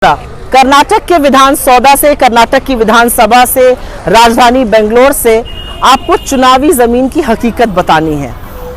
कर्नाटक के विधान सौदा से, कर्नाटक की विधानसभा से, राजधानी बेंगलोर से आपको चुनावी जमीन की हकीकत बतानी है।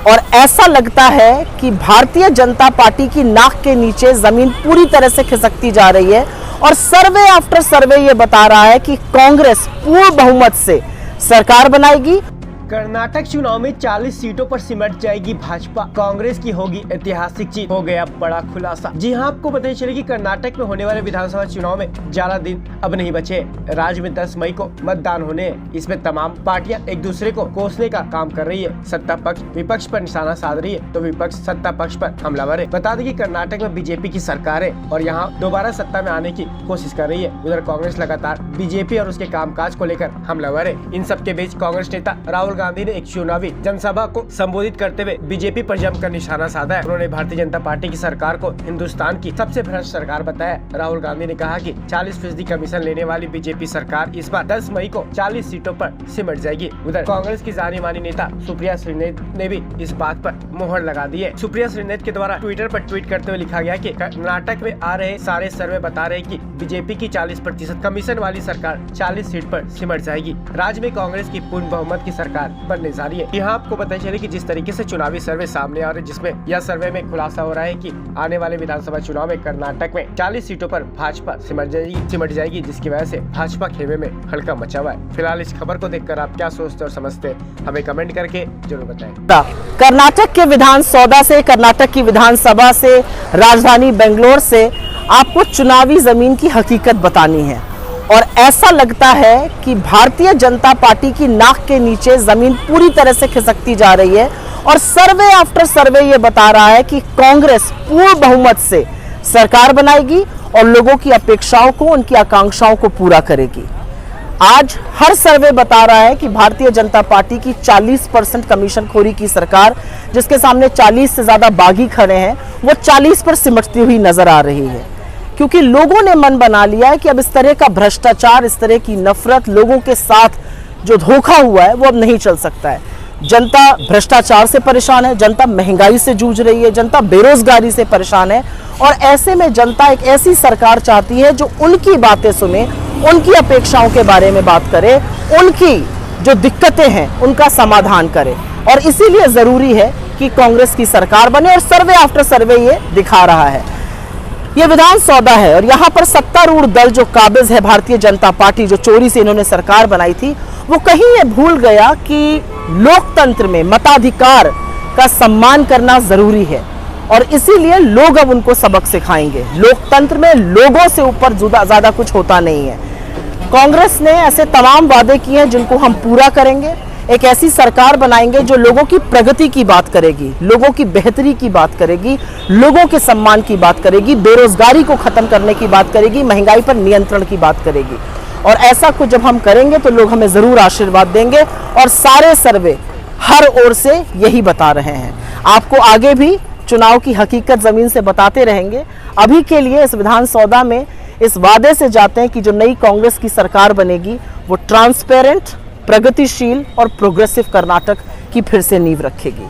और ऐसा लगता है कि भारतीय जनता पार्टी की नाक के नीचे जमीन पूरी तरह से खिसकती जा रही है और सर्वे आफ्टर सर्वे ये बता रहा है कि कांग्रेस पूर्ण बहुमत से सरकार बनाएगी। कर्नाटक चुनाव में 40 सीटों पर सिमट जाएगी भाजपा, कांग्रेस की होगी ऐतिहासिक जीत, हो गया बड़ा खुलासा। जी हां, आपको पता चले कि कर्नाटक में होने वाले विधानसभा चुनाव में ज्यादा दिन अब नहीं बचे। राज्य में 10 मई को मतदान होने हैं। इसमें तमाम पार्टियां एक दूसरे को कोसने का काम कर रही है। सत्ता पक्ष विपक्ष पर निशाना साध रही है तो विपक्ष सत्ता पक्ष पर हमलावर है। बता दें कि कर्नाटक में बीजेपी की सरकार है और यहाँ दोबारा सत्ता में आने की कोशिश कर रही है। उधर कांग्रेस लगातार बीजेपी और उसके कामकाज को लेकर हमलावर है। इन सबके बीच कांग्रेस नेता राहुल गांधी ने एक चुनावी जनसभा को संबोधित करते हुए बीजेपी पर जमकर निशाना साधा है। उन्होंने भारतीय जनता पार्टी की सरकार को हिंदुस्तान की सबसे भ्रष्ट सरकार बताया। राहुल गांधी ने कहा कि 40% कमीशन लेने वाली बीजेपी सरकार इस बार 10 मई को 40 सीटों पर सिमट जाएगी। उधर कांग्रेस की जानी मानी नेता सुप्रिया श्रीनेत ने भी इस बात पर मोहर लगा दी है। सुप्रिया श्रीनेत के द्वारा ट्विटर पर ट्वीट करते हुए लिखा गया कि कर्नाटक में आ रहे सारे सर्वे बता रहे कि बीजेपी की 40% कमीशन वाली सरकार 40 सीट पर सिमट जाएगी। राज्य में कांग्रेस की पूर्ण बहुमत की सरकार बनने जा रही है। यहाँ आपको पता चले कि जिस तरीके से चुनावी सर्वे सामने आ रहे हैं, जिसमें यह सर्वे में खुलासा हो रहा है कि आने वाले विधानसभा चुनाव में कर्नाटक में 40 सीटों पर भाजपा सिमट जाएगी, जिसकी वजह से भाजपा खेमे में हल्का मचा हुआ है। फिलहाल इस खबर को देखकर आप क्या सोचते और समझते हैं, हमें कमेंट करके जरूर बताएं। कर्नाटक के विधान सौदा से, कर्नाटक की विधानसभा से, राजधानी बेंगलोर से आपको चुनावी जमीन की हकीकत बतानी है। और ऐसा लगता है कि भारतीय जनता पार्टी की नाक के नीचे जमीन पूरी तरह से खिसकती जा रही है और सर्वे आफ्टर सर्वे ये बता रहा है कि कांग्रेस पूर्ण बहुमत से सरकार बनाएगी और लोगों की अपेक्षाओं को, उनकी आकांक्षाओं को पूरा करेगी। आज हर सर्वे बता रहा है कि भारतीय जनता पार्टी की 40% कमीशनखोरी की सरकार, जिसके सामने 40 से ज्यादा बागी खड़े हैं, वो 40 पर सिमटती हुई नजर आ रही है। क्योंकि लोगों ने मन बना लिया है कि अब इस तरह का भ्रष्टाचार, इस तरह की नफरत, लोगों के साथ जो धोखा हुआ है वो अब नहीं चल सकता है। जनता भ्रष्टाचार से परेशान है, जनता महंगाई से जूझ रही है, जनता बेरोजगारी से परेशान है और ऐसे में जनता एक ऐसी सरकार चाहती है जो उनकी बातें सुने, उनकी अपेक्षाओं के बारे में बात करे, उनकी जो दिक्कतें हैं उनका समाधान करे। और इसीलिए जरूरी है कि कांग्रेस की सरकार बने और सर्वे आफ्टर सर्वे ये दिखा रहा है। ये विधान सौदा है और यहाँ पर सत्तारूढ़ दल जो काबिज है भारतीय जनता पार्टी, जो चोरी से इन्होंने सरकार बनाई थी, वो कहीं ये भूल गया कि लोकतंत्र में मताधिकार का सम्मान करना जरूरी है और इसीलिए लोग अब उनको सबक सिखाएंगे। लोकतंत्र में लोगों से ऊपर ज्यादा कुछ होता नहीं है। कांग्रेस ने ऐसे तमाम वादे किए हैं जिनको हम पूरा करेंगे। एक ऐसी सरकार बनाएंगे जो लोगों की प्रगति की बात करेगी, लोगों की बेहतरी की बात करेगी, लोगों के सम्मान की बात करेगी, बेरोजगारी को खत्म करने की बात करेगी, महंगाई पर नियंत्रण की बात करेगी। और ऐसा कुछ जब हम करेंगे तो लोग हमें जरूर आशीर्वाद देंगे और सारे सर्वे हर ओर से यही बता रहे हैं। आपको आगे भी चुनाव की हकीकत जमीन से बताते रहेंगे। अभी के लिए इस विधान सौदा में इस वादे से जाते हैं कि जो नई कांग्रेस की सरकार बनेगी वो ट्रांसपेरेंट, प्रगतिशील और प्रोग्रेसिव कर्नाटक की फिर से नींव रखेगी।